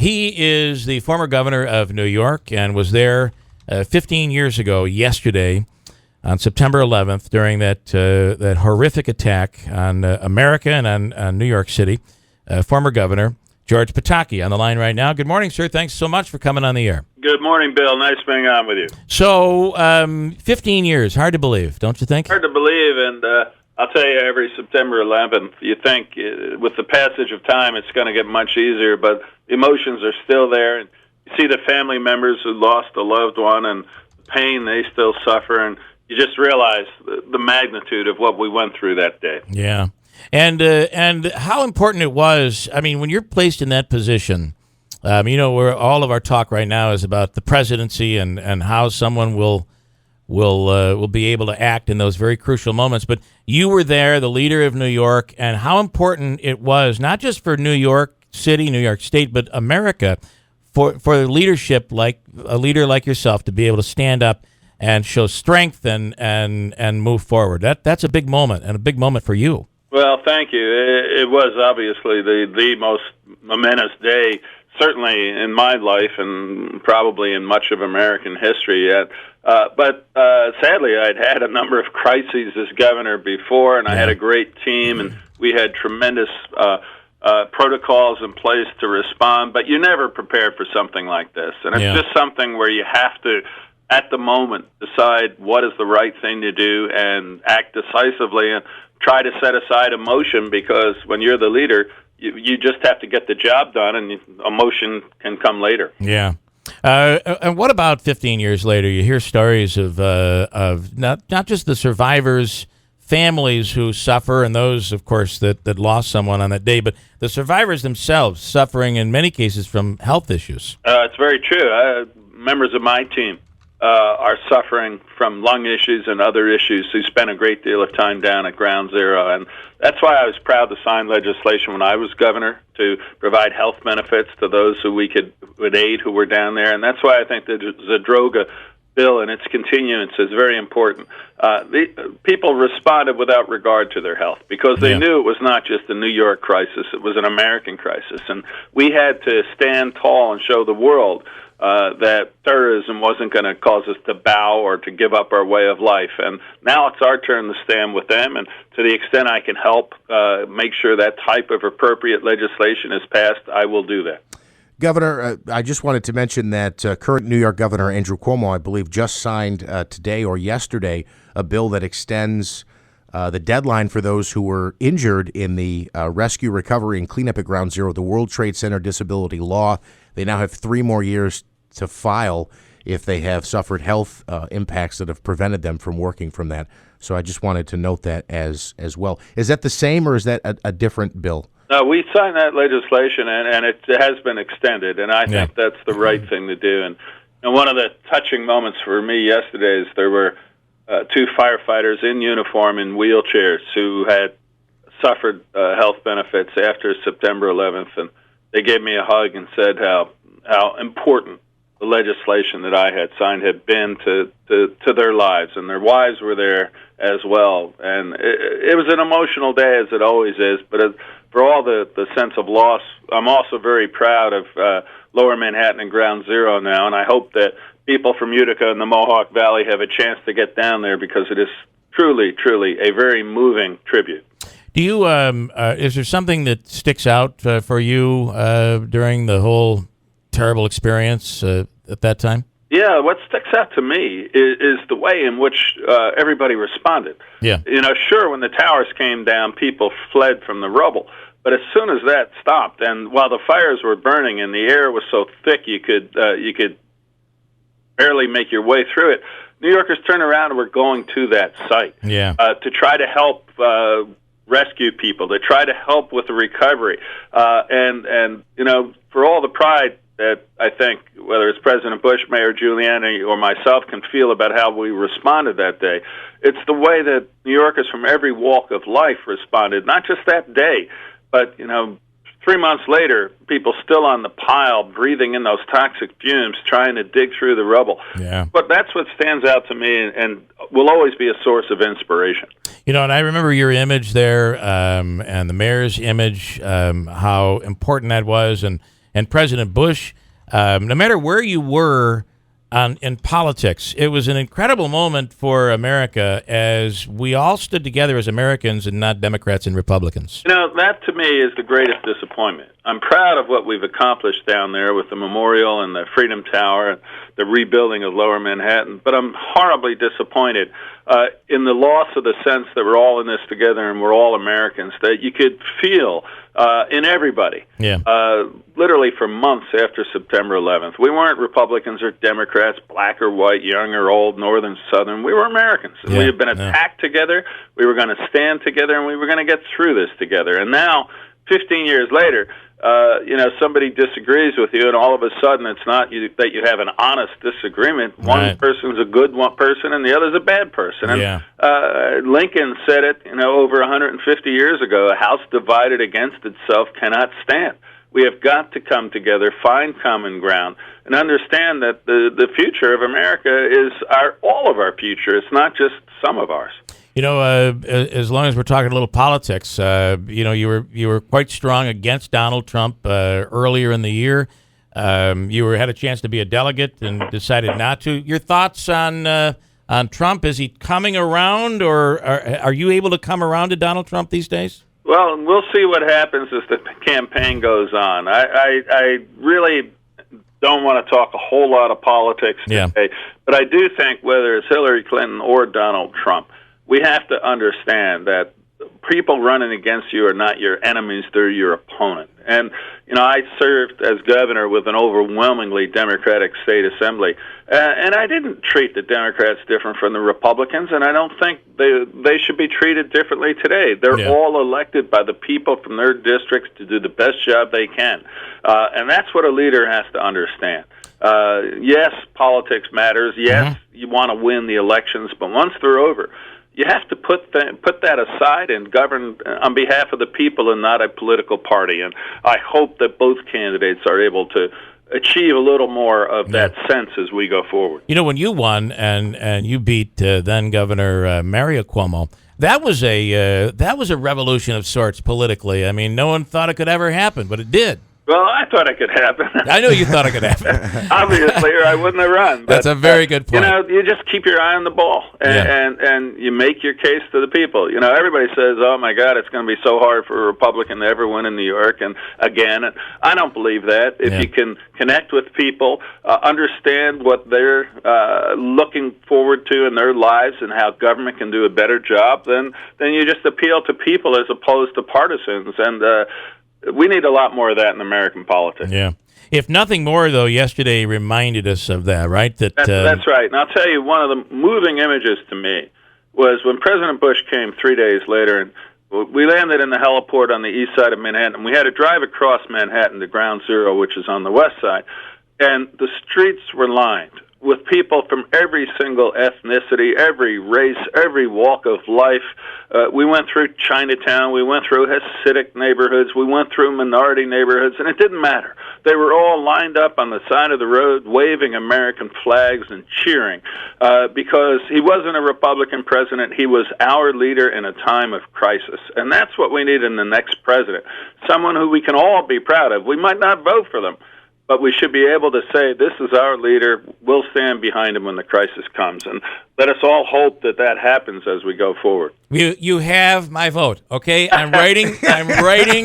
He is the former governor of New York and was there 15 years ago yesterday on September 11th during that horrific attack on America and on New York City. Former Governor George Pataki on the line right now. Good morning, sir. Thanks so much for coming on the air. Good morning, Bill. Nice being on with you. So, 15 years, hard to believe, don't you think? Hard to believe, and I'll tell you, every September 11th, you think with the passage of time it's going to get much easier, but emotions are still there, and you see the family members who lost a loved one and the pain they still suffer, and you just realize the magnitude of what we went through that day. Yeah. And how important it was. I mean, when you're placed in that position, where all of our talk right now is about the presidency and how someone will be able to act in those very crucial moments. But you were there, the leader of New York, and how important it was, not just for New York City, New York State, but America, for leadership, like a leader like yourself, to be able to stand up and show strength and move forward. That's a big moment, and a big moment for you. Well, thank you. It was obviously the most momentous day, certainly in my life and probably in much of American history yet. But sadly, I'd had a number of crises as governor before, and I had a great team, and we had tremendous protocols in place to respond. But you never prepared for something like this, and it's just something where you have to, at the moment, decide what is the right thing to do and act decisively and try to set aside emotion, because when you're the leader, you just have to get the job done, and emotion can come later. Yeah. And what about 15 years later? You hear stories of not just the survivors' families who suffer, and those, of course, that lost someone on that day, but the survivors themselves suffering in many cases from health issues. It's very true. Members of my team are suffering from lung issues and other issues who spent a great deal of time down at Ground Zero. And that's why I was proud to sign legislation when I was governor to provide health benefits to those who we would aid who were down there. And that's why I think the Zadroga bill and its continuance is very important. The people responded without regard to their health because they knew it was not just a New York crisis, it was an American crisis. And we had to stand tall and show the world that terrorism wasn't going to cause us to bow or to give up our way of life. And now it's our turn to stand with them, and to the extent I can help make sure that type of appropriate legislation is passed, I will do that. Governor, I just wanted to mention that current New York Governor Andrew Cuomo, I believe, just signed today or yesterday a bill that extends the deadline for those who were injured in the rescue, recovery, and cleanup at Ground Zero, the World Trade Center disability law. They now have 3 more years to file if they have suffered health impacts that have prevented them from working from that. So I just wanted to note that as well. Is that the same, or is that a different bill? No, we signed that legislation, and it has been extended, and I think that's the right thing to do. And one of the touching moments for me yesterday is there were 2 firefighters in uniform in wheelchairs who had suffered health benefits after September 11th, and they gave me a hug and said how important the legislation that I had signed had been to their lives, and their wives were there as well. And it was an emotional day, as it always is, but for all the sense of loss, I'm also very proud of Lower Manhattan and Ground Zero now, and I hope that people from Utica and the Mohawk Valley have a chance to get down there, because it is truly, truly a very moving tribute. Do you? Is there something that sticks out for you during the whole terrible experience at that time? Yeah, what sticks out to me is the way in which everybody responded. Yeah. Sure, when the towers came down, people fled from the rubble. But as soon as that stopped, and while the fires were burning and the air was so thick you could barely make your way through it, New Yorkers turned around and were going to that site to try to help rescue people, to try to help with the recovery. And for all the pride that I think, whether it's President Bush, Mayor Giuliani, or myself can feel about how we responded that day, it's the way that New Yorkers from every walk of life responded, not just that day, but, 3 months later, people still on the pile, breathing in those toxic fumes, trying to dig through the rubble. Yeah. But that's what stands out to me and will always be a source of inspiration. And I remember your image there and the mayor's image, how important that was, and and President Bush, no matter where you were in politics, it was an incredible moment for America as we all stood together as Americans and not Democrats and Republicans. That to me is the greatest disappointment. I'm proud of what we've accomplished down there with the memorial and the Freedom Tower and the rebuilding of Lower Manhattan, but I'm horribly disappointed in the loss of the sense that we're all in this together and we're all Americans, that you could feel in everybody, literally for months after September 11th. We weren't Republicans or Democrats, black or white, young or old, northern, southern. We were Americans. And we had been attacked together. We were going to stand together, and we were going to get through this together. And now, 15 years later, somebody disagrees with you, and all of a sudden it's not that you have an honest disagreement. One person's a good person, and the other's a bad person. And Lincoln said it, over 150 years ago, a house divided against itself cannot stand. We have got to come together, find common ground, and understand that the future of America is all of our future. It's not just some of ours. As long as we're talking a little politics, you were quite strong against Donald Trump earlier in the year. You had a chance to be a delegate and decided not to. Your thoughts on Trump? Is he coming around, or are you able to come around to Donald Trump these days? Well, we'll see what happens as the campaign goes on. I really don't want to talk a whole lot of politics today, but I do think whether it's Hillary Clinton or Donald Trump, we have to understand that people running against you are not your enemies, they're your opponent. And, I served as governor with an overwhelmingly Democratic state assembly, and I didn't treat the Democrats different from the Republicans, and I don't think they should be treated differently today. They're all elected by the people from their districts to do the best job they can, and that's what a leader has to understand. Yes, politics matters. Yes, you want to win the elections, but once they're over, you have to put that aside and govern on behalf of the people and not a political party. And I hope that both candidates are able to achieve a little more of that sense as we go forward. When you won and you beat then Governor Mario Cuomo, that was a revolution of sorts politically. I mean, no one thought it could ever happen, but it did. Well, I thought it could happen. I know you thought it could happen. Obviously, or I wouldn't have run. But, that's a very good point. You just keep your eye on the ball, and you make your case to the people. Everybody says, oh, my God, it's going to be so hard for a Republican to ever win in New York. And again, I don't believe that. If you can connect with people, understand what they're looking forward to in their lives and how government can do a better job, then you just appeal to people as opposed to partisans. And we need a lot more of that in American politics. Yeah. If nothing more, though, yesterday reminded us of that, right? That's right. And I'll tell you, one of the moving images to me was when President Bush came 3 days later, and we landed in the heliport on the east side of Manhattan. We had to drive across Manhattan to Ground Zero, which is on the west side, and the streets were lined with people from every single ethnicity, every race, every walk of life. We went through Chinatown, we went through Hasidic neighborhoods, we went through minority neighborhoods, and it didn't matter. They were all lined up on the side of the road, waving American flags and cheering, because he wasn't a Republican president, he was our leader in a time of crisis. And that's what we need in the next president, someone who we can all be proud of. We might not vote for them, but we should be able to say, this is our leader, we'll stand behind him when the crisis comes. And let us all hope that happens as we go forward. You have my vote, okay? I'm writing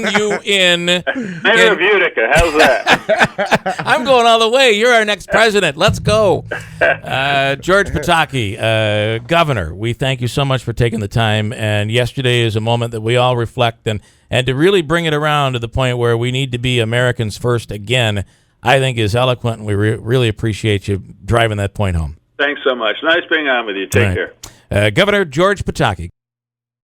you in. Mayor of Utica, how's that? I'm going all the way. You're our next president. Let's go. George Pataki, Governor, we thank you so much for taking the time. And yesterday is a moment that we all reflect and to really bring it around to the point where we need to be Americans first again, I think is eloquent, and we really appreciate you driving that point home. Thanks so much. Nice being on with you. Take care. Governor George Pataki.